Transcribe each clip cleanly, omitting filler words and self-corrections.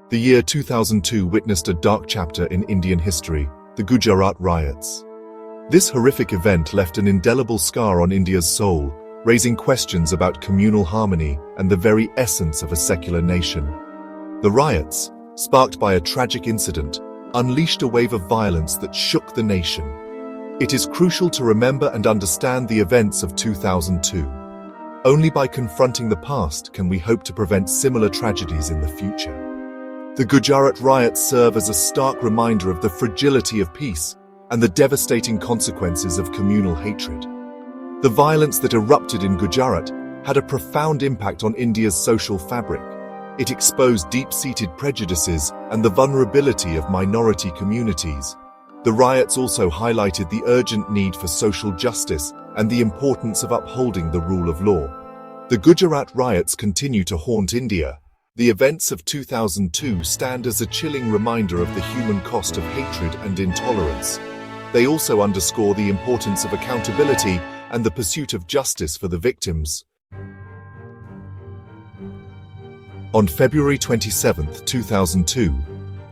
The year 2002 witnessed a dark chapter in Indian history, the Gujarat riots. This horrific event left an indelible scar on India's soul, raising questions about communal harmony and the very essence of a secular nation. The riots, sparked by a tragic incident, unleashed a wave of violence that shook the nation. It is crucial to remember and understand the events of 2002. Only by confronting the past can we hope to prevent similar tragedies in the future. The Gujarat riots serve as a stark reminder of the fragility of peace and the devastating consequences of communal hatred. The violence that erupted in Gujarat had a profound impact on India's social fabric. It exposed deep-seated prejudices and the vulnerability of minority communities. The riots also highlighted the urgent need for social justice and the importance of upholding the rule of law. The Gujarat riots continue to haunt India. The events of 2002 stand as a chilling reminder of the human cost of hatred and intolerance. They also underscore the importance of accountability and the pursuit of justice for the victims. On February 27, 2002,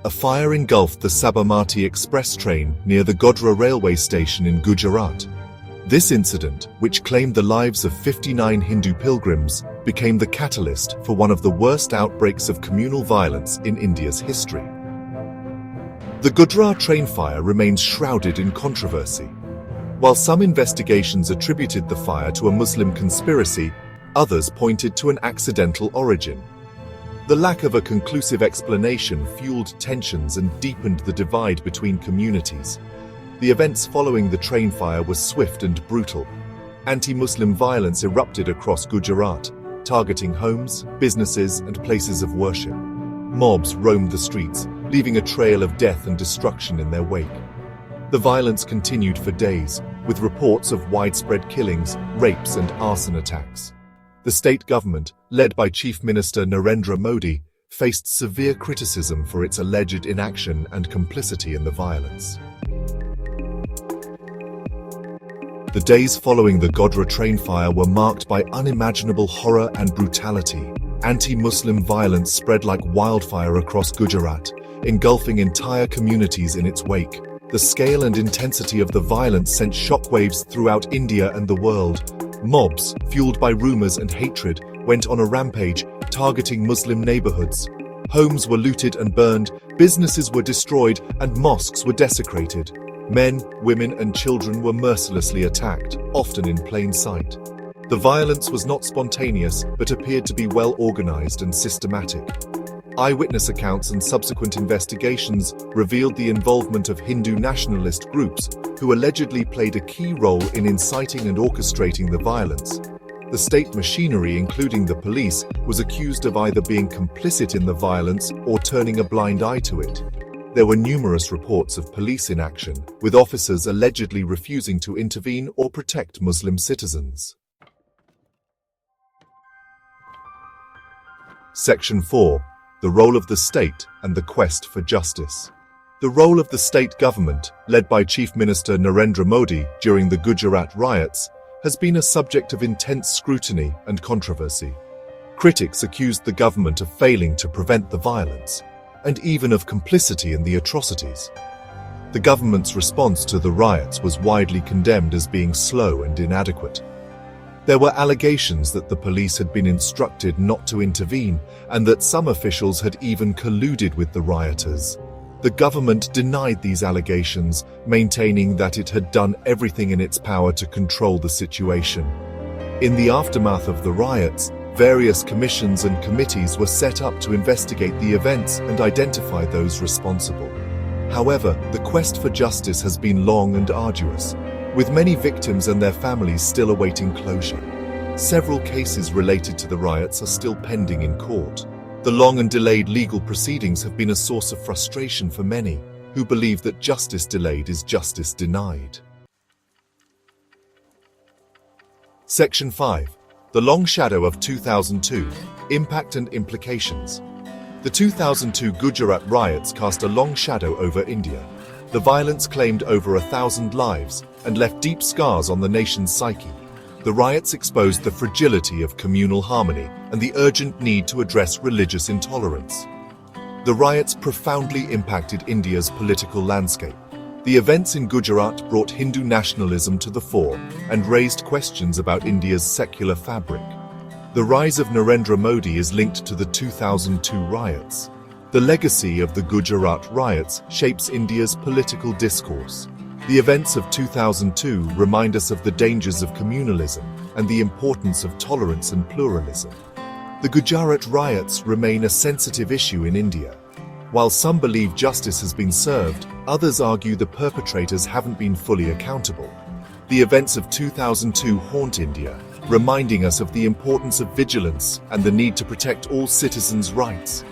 a fire engulfed the Sabarmati express train near the Godhra railway station in Gujarat. This incident, which claimed the lives of 59 Hindu pilgrims, became the catalyst for one of the worst outbreaks of communal violence in India's history. The Godhra train fire remains shrouded in controversy. While some investigations attributed the fire to a Muslim conspiracy, others pointed to an accidental origin. The lack of a conclusive explanation fueled tensions and deepened the divide between communities. The events following the train fire were swift and brutal. Anti-Muslim violence erupted across Gujarat, targeting homes, businesses, and places of worship. Mobs roamed the streets, leaving a trail of death and destruction in their wake. The violence continued for days, with reports of widespread killings, rapes, and arson attacks. The state government, led by Chief Minister Narendra Modi, faced severe criticism for its alleged inaction and complicity in the violence. The days following the Godhra train fire were marked by unimaginable horror and brutality. Anti-Muslim violence spread like wildfire across Gujarat, engulfing entire communities in its wake. The scale and intensity of the violence sent shockwaves throughout India and the world. Mobs, fueled by rumors and hatred, went on a rampage, targeting Muslim neighborhoods. Homes were looted and burned, businesses were destroyed, and mosques were desecrated. Men, women, and children were mercilessly attacked, often in plain sight. The violence was not spontaneous, but appeared to be well organized and systematic. Eyewitness accounts and subsequent investigations revealed the involvement of Hindu nationalist groups, who allegedly played a key role in inciting and orchestrating the violence. The state machinery, including the police, was accused of either being complicit in the violence or turning a blind eye to it. There were numerous reports of police inaction, with officers allegedly refusing to intervene or protect Muslim citizens. Section 4. The role of the state and the quest for justice. The role of the state government, led by Chief Minister Narendra Modi during the Gujarat riots, has been a subject of intense scrutiny and controversy. Critics accused the government of failing to prevent the violence, and even of complicity in the atrocities. The government's response to the riots was widely condemned as being slow and inadequate. There were allegations that the police had been instructed not to intervene and that some officials had even colluded with the rioters. The government denied these allegations, maintaining that it had done everything in its power to control the situation. In the aftermath of the riots, various commissions and committees were set up to investigate the events and identify those responsible. However, the quest for justice has been long and arduous, with many victims and their families still awaiting closure. Several cases related to the riots are still pending in court. The long and delayed legal proceedings have been a source of frustration for many, who believe that justice delayed is justice denied. Section 5. The Long Shadow of 2002, Impact and Implications. The 2002 Gujarat riots cast a long shadow over India. The violence claimed over 1,000 lives and left deep scars on the nation's psyche. The riots exposed the fragility of communal harmony and the urgent need to address religious intolerance. The riots profoundly impacted India's political landscape. The events in Gujarat brought Hindu nationalism to the fore and raised questions about India's secular fabric. The rise of Narendra Modi is linked to the 2002 riots. The legacy of the Gujarat riots shapes India's political discourse. The events of 2002 remind us of the dangers of communalism and the importance of tolerance and pluralism. The Gujarat riots remain a sensitive issue in India. While some believe justice has been served, others argue the perpetrators haven't been fully accountable. The events of 2002 haunt India, reminding us of the importance of vigilance and the need to protect all citizens' rights.